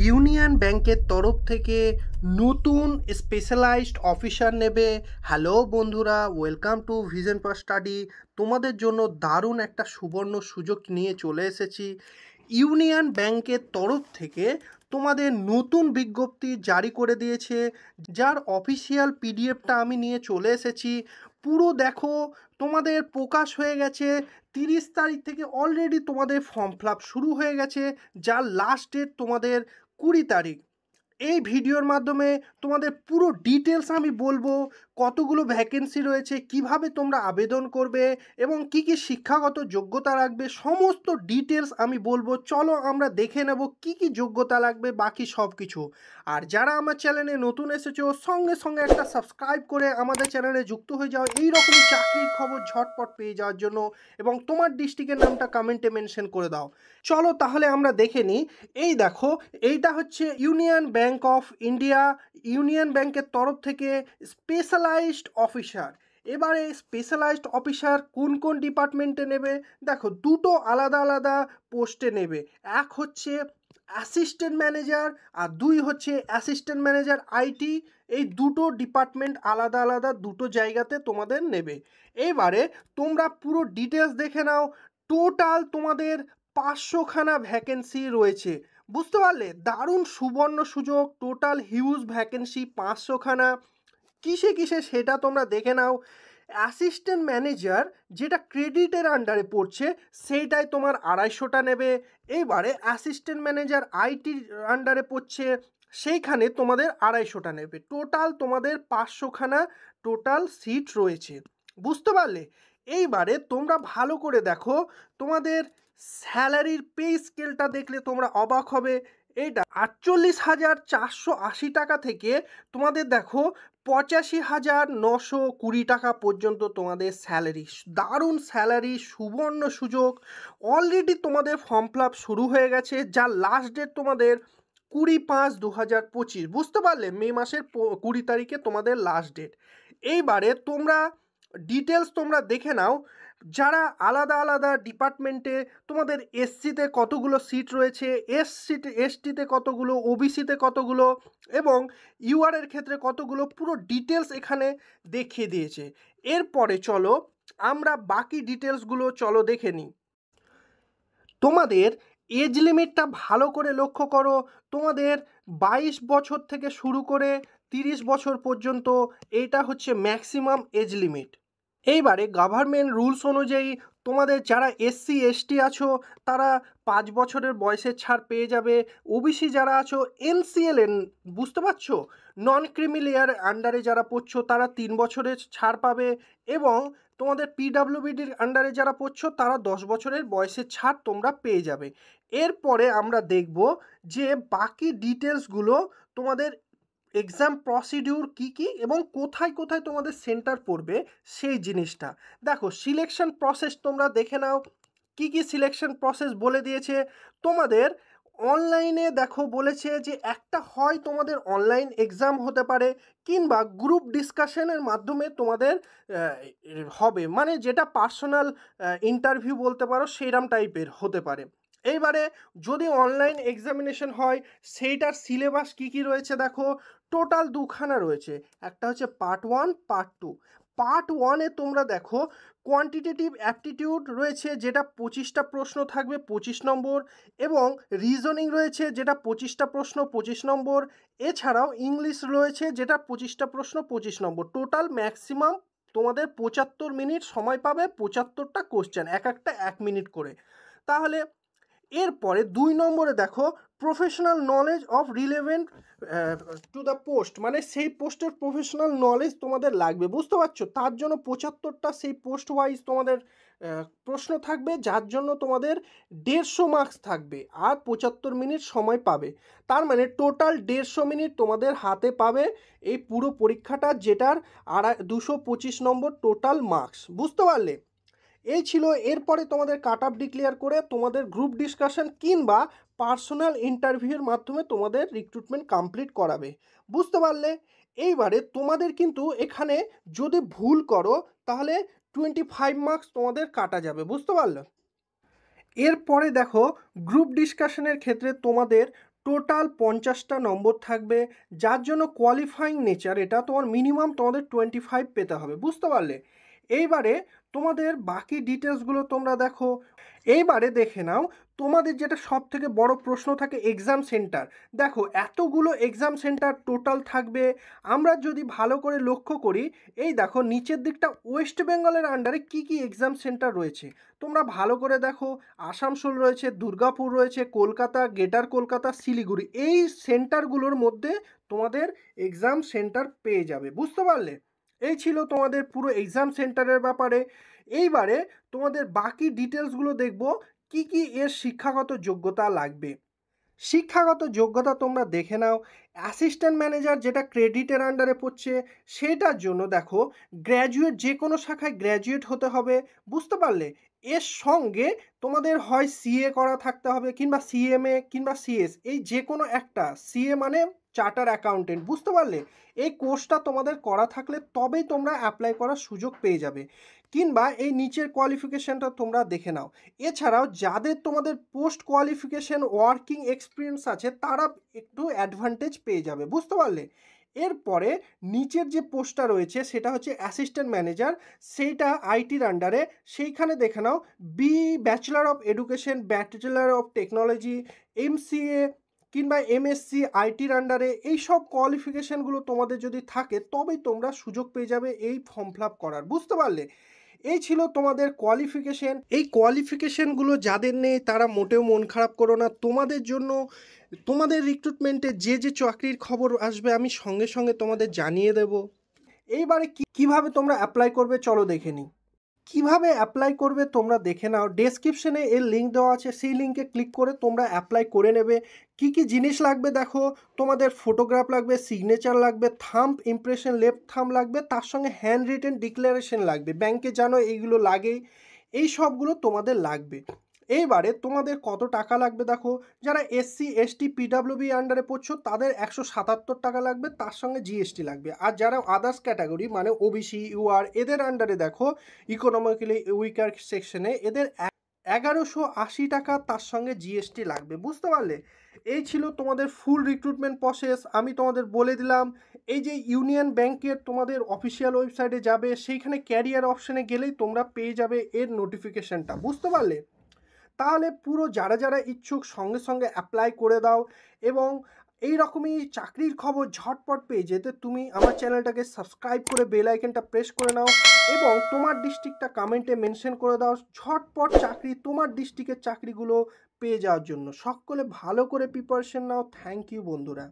Union ব্যাংকের তরফ থেকে নতুন স্পেশালাইজড অফিসার নেবে। হ্যালো বন্ধুরা, welcome to vision for study. তোমাদের জন্য দারুণ একটা সুবর্ণ সুযোগ নিয়ে চলে এসেছি। ইউনিয়ন ব্যাংকের তরফ থেকে তোমাদের নতুন বিজ্ঞপ্তি জারি করে দিয়েছে, যার অফিসিয়াল পিডিএফটা আমি নিয়ে চলে এসেছি। পুরো দেখো, তোমাদের প্রকাশ হয়ে গেছে 30 তারিখ থেকে। অলরেডি তোমাদের ফর্ম ফিল আপ শুরু হয়ে গেছে, যার লাস্ট ডেট তোমাদের 20 তারিখ। এই ভিডিওর মাধ্যমে তোমাদের পুরো ডিটেলস আমি বলবো, কতগুলো ভ্যাকেন্সি রয়েছে, কিভাবে তোমরা আবেদন করবে এবং কি কি শিক্ষাগত যোগ্যতা রাখবে, সমস্ত ডিটেলস আমি বলবো। চলো আমরা দেখে নেব কি কি যোগ্যতা লাগবে, বাকি সব কিছু। আর যারা আমার চ্যানেলে নতুন এসেছো, সঙ্গে সঙ্গে একটা সাবস্ক্রাইব করে আমাদের চ্যানেলে যুক্ত হয়ে যাও এই রকমই চাকরির খবর ঝটপট পেয়ে যাওয়ার জন্য, এবং তোমার ডিস্ট্রিক্টের নামটা কমেন্টে মেনশন করে দাও। চলো তাহলে আমরা দেখে নিই। এই দেখো, এইটা হচ্ছে union bank of India. Union ব্যাংকের তরফ থেকে স্পেশালাইজড অফিসার। এবারে স্পেশালাইজড অফিসার কোন কোন ডিপার্টমেন্টে নেবে? দেখো, দুটো আলাদা আলাদা পোস্টে নেবে। এক হচ্ছে অ্যাসিস্ট্যান্ট ম্যানেজার, আর দুই হচ্ছে অ্যাসিস্ট্যান্ট ম্যানেজার আইটি। এই দুটো ডিপার্টমেন্ট আলাদা আলাদা দুটো জায়গাতে তোমাদের নেবে। এবারে তোমরা পুরো ডিটেলস দেখে নাও। টোটাল তোমাদের 500খানা ভ্যাকেন্সি রয়েছে। বুঝতে পারলে? দারুণ সুবর্ণ সুযোগ। টোটাল হিউজ ভ্যাকেন্সি 500খানা। কিসে কিসে সেটা তোমরা দেখে নাও। অ্যাসিস্ট্যান্ট ম্যানেজার যেটা ক্রেডিটের আন্ডারে পড়ছে, সেইটাই তোমার 250টা নেবে। এইবারে অ্যাসিস্ট্যান্ট ম্যানেজার আইটির আন্ডারে পড়ছে, সেইখানে তোমাদের 250টা নেবে। টোটাল তোমাদের 500খানা টোটাল সিট রয়েছে। বুঝতে পারলে? এইবারে তোমরা ভালো করে দেখো, তোমাদের স্যালারির পে স্কেলটা দেখলে তোমরা অবাক হবে। এইটা 48,480 টাকা থেকে তোমাদের দেখো 85,920 টাকা পর্যন্ত তোমাদের স্যালারি। দারুণ স্যালারি, সুবর্ণ সুযোগ। অলরেডি তোমাদের ফর্ম ফিল আপ শুরু হয়ে গেছে, যার লাস্ট ডেট তোমাদের 20/5/2025। বুঝতে পারলে? মে মাসের 20 তারিখে তোমাদের লাস্ট ডেট। এইবারে তোমরা ডিটেলস তোমরা দেখে নাও। যারা আলাদা আলাদা ডিপার্টমেন্টে, তোমাদের এসসিতে কতগুলো সিট রয়েছে, এসটিতে কতগুলো, ওবিসিতে কতগুলো, এবং ইউআরের ক্ষেত্রে কতগুলো, পুরো ডিটেলস এখানে দেখিয়ে দিয়েছে। এরপরে চলো আমরা বাকি ডিটেলসগুলো চলো দেখে নিই। তোমাদের এজ লিমিটটা ভালো করে লক্ষ্য করো। তোমাদের 22 বছর থেকে শুরু করে 30 বছর পর্যন্ত এইটা হচ্ছে ম্যাক্সিমাম এজ লিমিট। এইবারে গভর্নমেন্ট রুলস অনুযায়ী তোমাদের যারা এসসি এসটি আছো, তারা 5 বছরের বয়সের ছাড় পেয়ে যাবে। ওবিসি যারা আছো, এনসিএলএন, বুঝতে পারছো, নন ক্রিমিলিয়ার আন্ডারে যারা পড়ছো, তারা 3 বছরের ছাড় পাবে। এবং তোমাদের পিডাব্লিউবিডির আন্ডারে যারা পড়ছো, তারা 10 বছরের বয়সের ছাড় তোমরা পেয়ে যাবে। এরপরে আমরা দেখব যে বাকি ডিটেলসগুলো, তোমাদের এক্সাম প্রসিডিউর কি কি এবং কোথায় কোথায় তোমাদের সেন্টার পড়বে, সেই জিনিসটা দেখো। সিলেকশন প্রসেস তোমরা দেখে নাও। কি কি সিলেকশন প্রসেস বলে দিয়েছে তোমাদের। অনলাইনে দেখো বলেছে যে একটা হয় তোমাদের অনলাইন এক্সাম হতে পারে, কিংবা গ্রুপ ডিসকাশনের মাধ্যমে তোমাদের হবে, মানে যেটা পার্সোনাল ইন্টারভিউ বলতে পারো, সেইরকম টাইপের হতে পারে। এইবারে যদি অনলাইন এক্সামিনেশন হয়, সেইটার সিলেবাস কি কি রয়েছে দেখো। টোটাল 2খানা রয়েছে, একটা হচ্ছে পার্ট 1, পার্ট 2। পার্ট 1-এ তোমরা দেখো কোয়ান্টিটেটিভ অ্যাপটিটিউড রয়েছে, যেটা 25টা প্রশ্ন থাকবে, 25 নম্বর, এবং রিজনিং রয়েছে, যেটা 25টা প্রশ্ন, 25 নম্বর। এছাড়াও ইংলিশ রয়েছে, যেটা 25টা প্রশ্ন, 25 নম্বর। টোটাল ম্যাক্সিমাম তোমাদের 75 মিনিট সময় পাবে, 75টা কোশ্চেন, এক একটা 1 মিনিট করে। তাহলে এরপরে 2 নম্বরে দেখো professional knowledge of relevant to the post, মানে সেই পোস্টের প্রফেশনাল নলেজ তোমাদের লাগবে। বুঝতে পারছো? তার জন্য 75টা সেই পোস্ট ওয়াইজ তোমাদের প্রশ্ন থাকবে, যার জন্য তোমাদের 150 মার্কস থাকবে, আর 75 মিনিট সময় পাবে। তার মানে টোটাল 150 মিনিট তোমাদের হাতে পাবে এই পুরো পরীক্ষাটা, যেটার 225 নম্বর টোটাল মার্কস। বুঝতে পারলে? এই ছিল। এরপরে তোমাদের কাট অফ ডিক্লেয়ার করে তোমাদের গ্রুপ ডিসকাশন কিংবা পার্সোনাল ইন্টারভিউর মাধ্যমে তোমাদের রিক্রুটমেন্ট কমপ্লিট করাবে। বুঝতে পারলে? এইবারে তোমাদের কিন্তু এখানে যদি ভুল করো, তাহলে 25 মার্কস তোমাদের কাটা যাবে। বুঝতে পারলে? এরপরে দেখো, গ্রুপ ডিসকাশনের ক্ষেত্রে তোমাদের টোটাল 50টা নম্বর থাকবে, যার জন্য কোয়ালিফাইং নেচার এটা তোমার মিনিমাম তোমাদের 25 পেতে হবে, বুঝতে পারলে? এইবারে তোমাদের বাকি ডিটেলসগুলো তোমরা দেখো। এইবারে দেখে নাও তোমাদের যেটা সব থেকে বড় প্রশ্ন থাকে এক্সাম সেন্টার। দেখো এতগুলো এক্সাম সেন্টার টোটাল থাকবে। আমরা যদি ভালো করে লক্ষ্য করি, এই দেখো নিচের দিকটা ওয়েস্ট বেঙ্গলের আন্ডারে কি কি এক্সাম সেন্টার রয়েছে তোমরা ভালো করে দেখো। আসানসোল রয়েছে, দুর্গাপুর রয়েছে, কলকাতা, গ্রেটার কলকাতা, শিলিগুড়ি, এই সেন্টারগুলোর মধ্যে তোমাদের এক্সাম সেন্টার পেয়ে যাবে, বুঝতে পারলে? এই ছিল তোমাদের পুরো এক্সাম সেন্টারের ব্যাপারে। এইবারে তোমাদের বাকি ডিটেলসগুলো দেখব, কি কি এর শিক্ষাগত যোগ্যতা লাগবে। শিক্ষাগত যোগ্যতা তোমরা দেখে নাও। অ্যাসিস্ট্যান্ট ম্যানেজার যেটা ক্রেডিটের আন্ডারে পড়ছে, সেটার জন্য দেখো গ্র্যাজুয়েট, যে কোনো শাখায় গ্র্যাজুয়েট হতে হবে, বুঝতে পারলে? এর সঙ্গে তোমাদের হয় সিএ করা থাকতে হবে, কিংবা সিএমএ, কিংবা সিএস, এই যে কোনো একটা। সিএ মানে চার্টার অ্যাকাউন্টেন্ট, বুঝতে পারলে? এই কোর্সটা তোমাদের করা থাকলে তবেই তোমরা অ্যাপ্লাই করার সুযোগ পেয়ে যাবে। কিংবা এই নিচের কোয়ালিফিকেশনটা তোমরা দেখে নাও। এছাড়াও যাদের তোমাদের পোস্ট কোয়ালিফিকেশন ওয়ার্কিং এক্সপিরিয়েন্স আছে, তারা একটু অ্যাডভান্টেজ পেয়ে যাবে, বুঝতে পারলে? এরপরে নিচের যে পোস্টটা রয়েছে সেটা হচ্ছে অ্যাসিস্ট্যান্ট ম্যানেজার, সেইটা আইটির আন্ডারে। সেইখানে দেখে নাও bachelor of education, bachelor of technology, MCA কিংবা এমএসসি আইটির আন্ডারে, এই সব কোয়ালিফিকেশানগুলো তোমাদের যদি থাকে তবেই তোমরা সুযোগ পেয়ে যাবে এই ফর্ম ফিল আপ করার, বুঝতে পারলে? এই ছিল তোমাদের কোয়ালিফিকেশন। এই কোয়ালিফিকেশনগুলো যাদের নেই তারা মোটেও মন খারাপ করো না। তোমাদের জন্য তোমাদের রিক্রুটমেন্টে যে যে চাকরির খবর আসবে আমি সঙ্গে সঙ্গে তোমাদের জানিয়ে দেব। এইবারে কিভাবে তোমরা অ্যাপ্লাই করবে চলো দেখে নিই। কিভাবে অ্যাপ্লাই করবে তোমরা দেখে নাও। ডেসক্রিপশনে এর লিঙ্ক দেওয়া আছে, সেই লিঙ্কে ক্লিক করে তোমরা অ্যাপ্লাই করে নেবে। কি কি জিনিস লাগবে দেখো, তোমাদের ফটোগ্রাফ লাগবে, সিগনেচার লাগবে, থাম্ব ইমপ্রেশন, লেফট থাম্ব লাগবে, তার সঙ্গে হ্যান্ড রিটেন ডিক্লারেশন লাগবে। ব্যাংকে জানো এইগুলো লাগেই, এই সবগুলো তোমাদের লাগবে। এইবারে তোমাদের কত টাকা লাগবে দেখো। যারা এসসি এসটি পিডাব্লিউবি আন্ডারে পড়ছো তাদের 177 টাকা লাগবে, তার সঙ্গে জিএসটি লাগবে। আর যারা আদার্স ক্যাটাগরি মানে ওবিসি, ইউআর, এদের আন্ডারে দেখো ইকোনমিক্যালি উইকার সেকশনে, এদের 1180 টাকা, তার সঙ্গে জিএসটি লাগবে, বুঝতে পারলে? এই ছিল তোমাদের ফুল রিক্রুটমেন্ট প্রসেস। আমি তোমাদের বলে দিলাম। এই যে ইউনিয়ন ব্যাংকের তোমাদের অফিসিয়াল ওয়েবসাইটে যাবে, সেইখানে ক্যারিয়ার অপশানে গেলেই তোমরা পেয়ে যাবে এর নোটিফিকেশানটা, বুঝতে পারলে? তাহলে পুরো যারা যারা ইচ্ছুক সঙ্গে সঙ্গে অ্যাপ্লাই করে দাও। এবং এই রকমই চাকরির খবর ঝটপট পেয়ে যেতে তুমি আমার চ্যানেলটাকে সাবস্ক্রাইব করে বেল আইকনটা প্রেস করে নাও, এবং তোমার ডিস্ট্রিক্টটা কমেন্টে মেনশন করে দাও ঝটপট চাকরি, তোমার ডিস্ট্রিক্টের চাকরিগুলো পেয়ে যাওয়ার জন্য। সকলে ভালো করে প্রিপারেশন নাও। থ্যাংক ইউ বন্ধুরা।